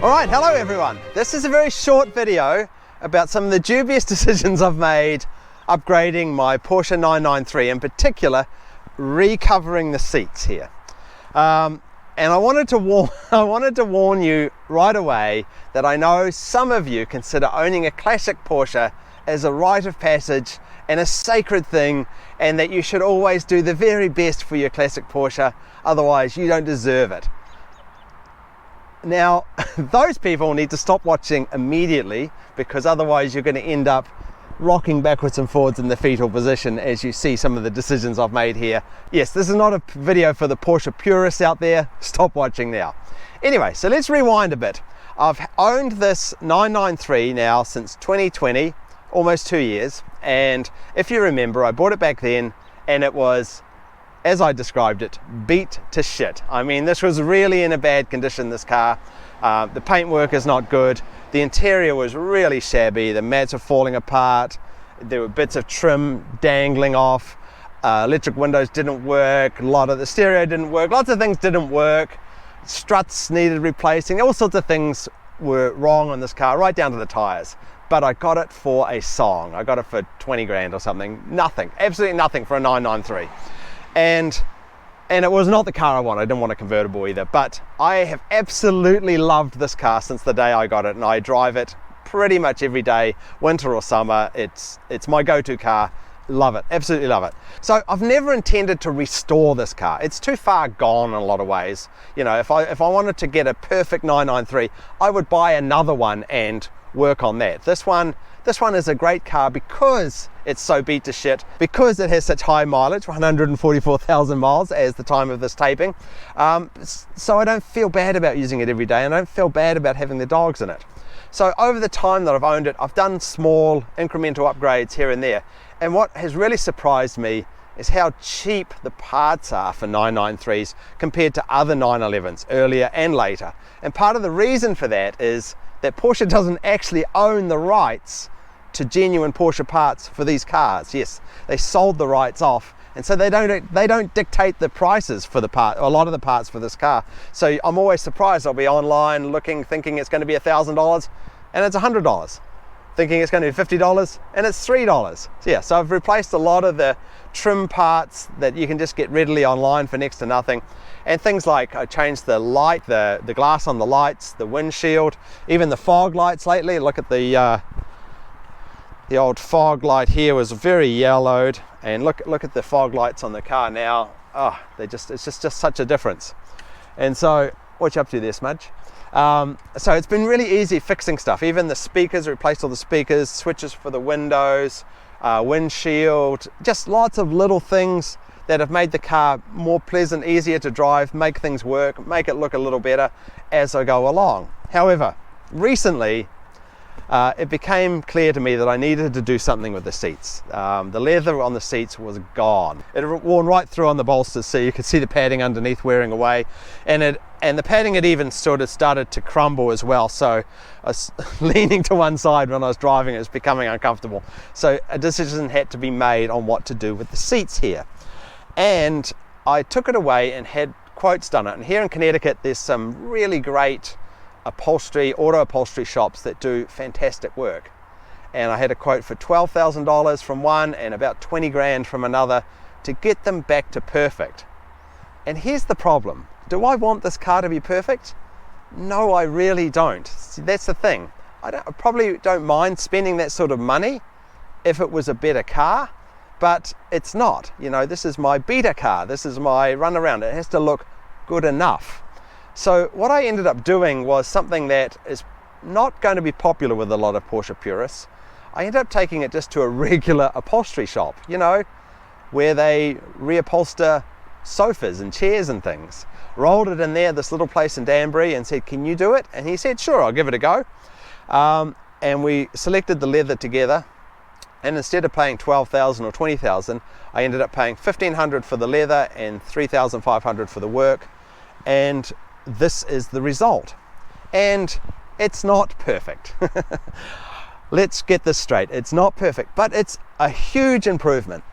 Alright, hello everyone. This is a very short video about some of the dubious decisions I've made upgrading my Porsche 993, in particular recovering the seats here. And I wanted to warn you right away that I know some of you consider owning a classic Porsche as a rite of passage and a sacred thing, and that you should always do the very best for your classic Porsche, otherwise you don't deserve it. Now, those people need to stop watching immediately, because otherwise you're going to end up rocking backwards and forwards in the fetal position as you see some of the decisions I've made here. Yes, this is not a video for the Porsche purists out there. Stop watching now. Anyway, so let's rewind a bit. I've owned this 993 now since 2020, almost 2 years. And if you remember, I bought it back then and it was, as I described it, beat to shit. I mean, this was really in a bad condition, this car. The paintwork is not good. The interior was really shabby. The mats are falling apart. There were bits of trim dangling off. Electric windows didn't work. A lot of the stereo didn't work. Lots of things didn't work. Struts needed replacing. All sorts of things were wrong on this car, right down to the tires. But I got it for a song. I got it for 20 grand or something. Nothing, absolutely nothing for a 993. And it was not the car I wanted. I didn't want a convertible either, but I have absolutely loved this car since the day I got it, and I drive it pretty much every day, winter or summer. It's my go-to car. Love it, absolutely love it. So I've never intended to restore this car. It's too far gone in a lot of ways. You know, if I wanted to get a perfect 993, I would buy another one and work on that. This one is a great car because it's so beat to shit, because it has such high mileage, 144,000 miles as the time of this taping. So I don't feel bad about using it every day, and I don't feel bad about having the dogs in it. So over the time that I've owned it, I've done small incremental upgrades here and there. And what has really surprised me is how cheap the parts are for 993s compared to other 911s earlier and later. And part of the reason for that is that Porsche doesn't actually own the rights to genuine Porsche parts for these cars. Yes, they sold the rights off, and so they don't dictate the prices for the part, a lot of the parts for this car. So I'm always surprised. I'll be online looking, thinking it's going to be $1,000, and it's $100. Thinking it's going to be $50, and it's $3. So yeah, so I've replaced a lot of the trim parts that you can just get readily online for next to nothing. And things like I changed the light, the glass on the lights, the windshield, even the fog lights lately. Look at the old fog light here was very yellowed, and look at the fog lights on the car now. Oh, it's just such a difference. And so, what you up to there, Smudge? So it's been really easy fixing stuff. Even the speakers, replaced all the speakers, switches for the windows, windshield, just lots of little things that have made the car more pleasant, easier to drive, make things work, make it look a little better as I go along. However, recently it became clear to me that I needed to do something with the seats. The leather on the seats was gone. It had worn right through on the bolsters, so you could see the padding underneath wearing away, and the padding had even sort of started to crumble as well. So I was leaning to one side when I was driving. It was becoming uncomfortable. So a decision had to be made on what to do with the seats here. And I took it away and had quotes done it. And here in Connecticut, there's some really great auto upholstery shops that do fantastic work. And I had a quote for $12,000 from one and about 20 grand from another to get them back to perfect. And here's the problem. Do I want this car to be perfect? No, I really don't. See, that's the thing. I probably don't mind spending that sort of money if it was a better car, but it's not. You know, this is my beta car. This is my run around. It has to look good enough. So what I ended up doing was something that is not going to be popular with a lot of Porsche purists. I ended up taking it just to a regular upholstery shop, you know, where they reupholster sofas and chairs and things. Rolled it in there, this little place in Danbury, and said, can you do it? And he said, sure, I'll give it a go. And we selected the leather together. And instead of paying $12,000 or $20,000, I ended up paying $1,500 for the leather and $3,500 for the work. And this is the result. And it's not perfect. Let's get this straight. It's not perfect, but it's a huge improvement.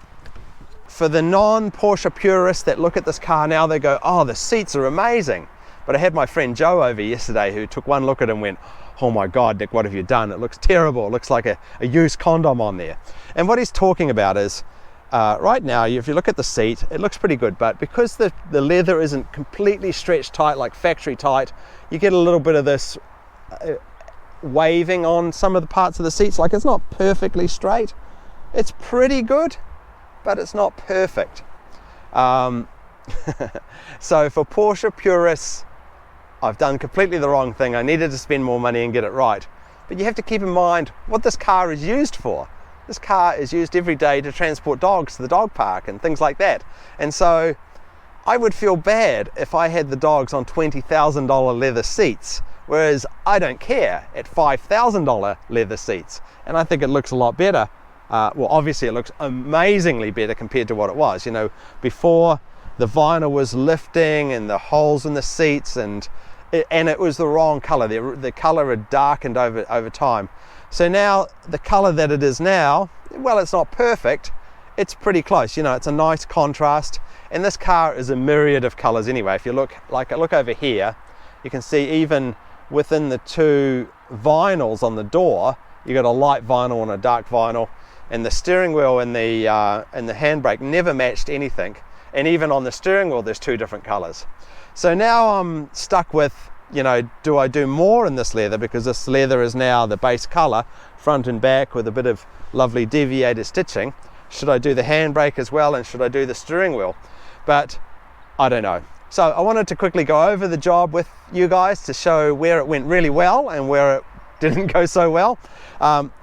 For the non-Porsche purists that look at this car now, they go, oh, the seats are amazing. But I had my friend Joe over yesterday who took one look at it and went, oh my God, Nick, what have you done? It looks terrible. It looks like a used condom on there. And what he's talking about is, right now, if you look at the seat, it looks pretty good, but because the leather isn't completely stretched tight, like factory tight, you get a little bit of this waving on some of the parts of the seats. Like, it's not perfectly straight. It's pretty good, but it's not perfect. So for Porsche purists, I've done completely the wrong thing. I needed to spend more money and get it right. But you have to keep in mind what this car is used for. This car is used every day to transport dogs to the dog park and things like that. And so I would feel bad if I had the dogs on $20,000 leather seats, whereas I don't care at $5,000 leather seats. And I think it looks a lot better. Well, obviously it looks amazingly better compared to what it was. You know, before the vinyl was lifting and the holes in the seats, and it was the wrong color. The color had darkened over time. So now the color that it is now, well, it's not perfect. It's pretty close. You know, it's a nice contrast. And this car is a myriad of colors anyway. If you look over here, you can see even within the two vinyls on the door, you got a light vinyl and a dark vinyl. And the steering wheel and the handbrake never matched anything. And even on the steering wheel, there's two different colors. So now I'm stuck with, you know, do I do more in this leather, because this leather is now the base color, front and back, with a bit of lovely deviated stitching. Should I do the handbrake as well, and should I do the steering wheel? But I don't know. So I wanted to quickly go over the job with you guys to show where it went really well and where it didn't go so well.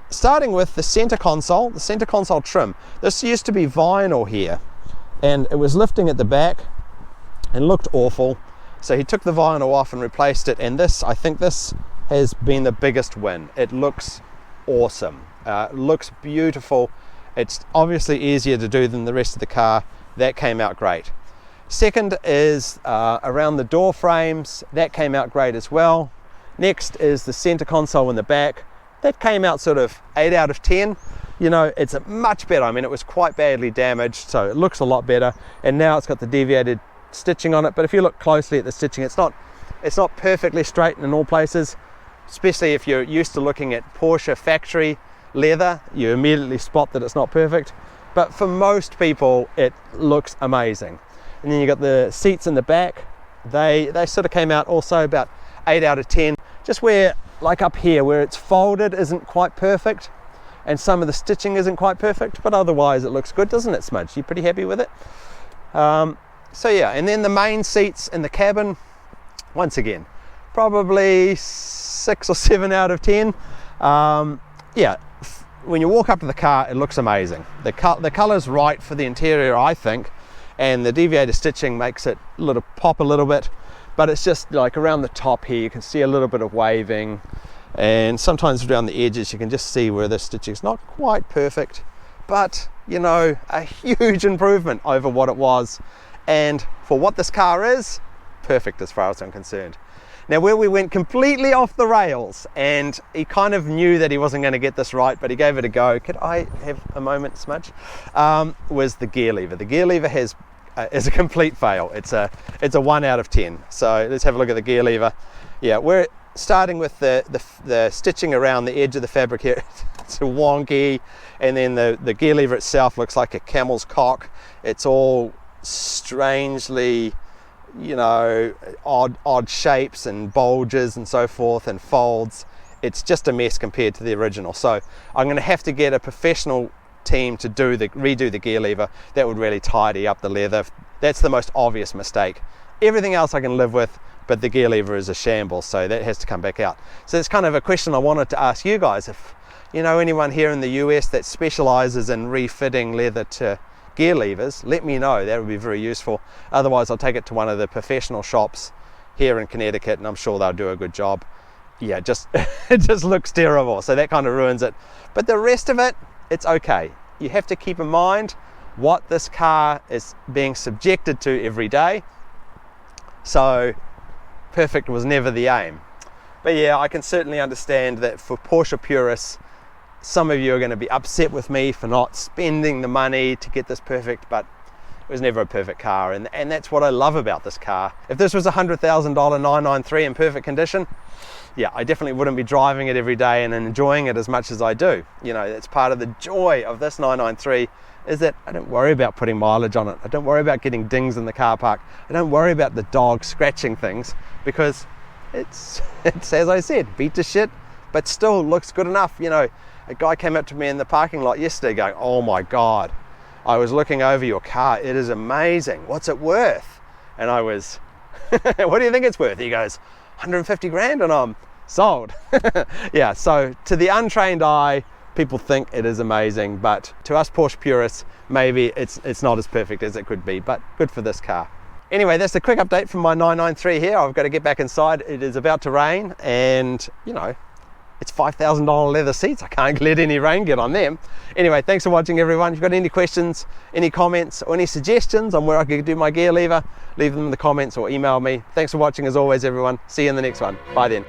Starting with the center console trim. This used to be vinyl here, and it was lifting at the back and looked awful. So he took the vinyl off and replaced it, and I think this has been the biggest win. It looks awesome. It looks beautiful. It's obviously easier to do than the rest of the car. That came out great. Second is around the door frames. That came out great as well. Next is the center console in the back. That came out sort of 8 out of 10. You know, it's much better. I mean, it was quite badly damaged, so it looks a lot better. And now it's got the deviated stitching on it, but if you look closely at the stitching, it's not perfectly straight in all places. Especially if you're used to looking at Porsche factory leather, you immediately spot that it's not perfect. But for most people, it looks amazing. And then you got the seats in the back. They sort of came out also about 8 out of 10. Just where, like up here, where it's folded isn't quite perfect, and some of the stitching isn't quite perfect, but otherwise it looks good, doesn't it, Smudge? You pretty happy with it? So yeah, and then the main seats in the cabin, once again, probably 6 or 7 out of 10. Yeah, when you walk up to the car, it looks amazing. The color's right for the interior, I think, and the deviated stitching makes it pop a little bit, but it's just like around the top here, you can see a little bit of waving, and sometimes around the edges, you can just see where the stitching's not quite perfect, but, you know, a huge improvement over what it was. And for what this car is, perfect as far as I'm concerned. Now, where we went completely off the rails, and he kind of knew that he wasn't going to get this right, but he gave it a go. Could I have a moment, Smudge? Was the gear lever. The gear lever is a complete fail. It's a 1 out of 10. So let's have a look at the gear lever. Yeah, we're starting with the stitching around the edge of the fabric here. It's wonky, and then the gear lever itself looks like a camel's cock. It's all strangely, you know, odd shapes and bulges and so forth, and folds. It's just a mess compared to the original. So I'm going to have to get a professional team to redo the gear lever. That would really tidy up the leather. That's the most obvious mistake. Everything else I can live with, but the gear lever is a shambles, so that has to come back out. So it's kind of a question I wanted to ask you guys. If you know anyone here in the US that specializes in refitting leather to gear levers, let me know. That would be very useful. Otherwise, I'll take it to one of the professional shops here in Connecticut, and I'm sure they'll do a good job. Yeah, it just looks terrible, so that kind of ruins it. But the rest of it, it's okay. You have to keep in mind what this car is being subjected to every day. So perfect was never the aim. But yeah, I can certainly understand that for Porsche purists, some of you are going to be upset with me for not spending the money to get this perfect, but It was never a perfect car, and that's what I love about this car. If this was a $100,000 993 in perfect condition, yeah, I definitely wouldn't be driving it every day and enjoying it as much as I do. You know, that's part of the joy of this 993, is that I don't worry about putting mileage on it. I don't worry about getting dings in the car park. I don't worry about the dog scratching things, because it's as I said, beat to shit, but still looks good enough. You know, a guy came up to me in the parking lot yesterday going, "Oh my God, I was looking over your car. It is amazing. What's it worth?" And I was, "What do you think it's worth?" He goes, 150 grand, and I'm sold. Yeah, so to the untrained eye, people think it is amazing, but to us Porsche purists, maybe it's not as perfect as it could be, but good for this car. Anyway, that's a quick update from my 993 here. I've got to get back inside. It is about to rain, and you know, it's $5,000 leather seats. I can't let any rain get on them. Anyway, thanks for watching, everyone. If you've got any questions, any comments, or any suggestions on where I could do my gear lever, leave them in the comments or email me. Thanks for watching as always, everyone. See you in the next one. Bye then.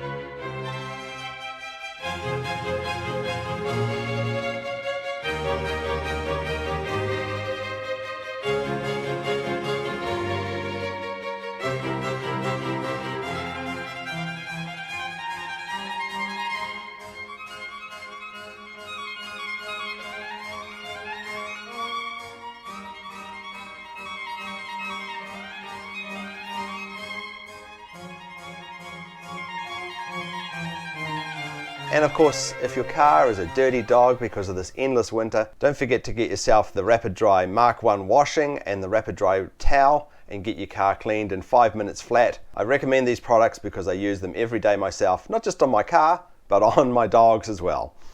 And of course, if your car is a dirty dog because of this endless winter, don't forget to get yourself the Rapid Dry Mark 1 washing and the Rapid Dry towel and get your car cleaned in 5 minutes flat. I recommend these products because I use them every day myself, not just on my car, but on my dogs as well.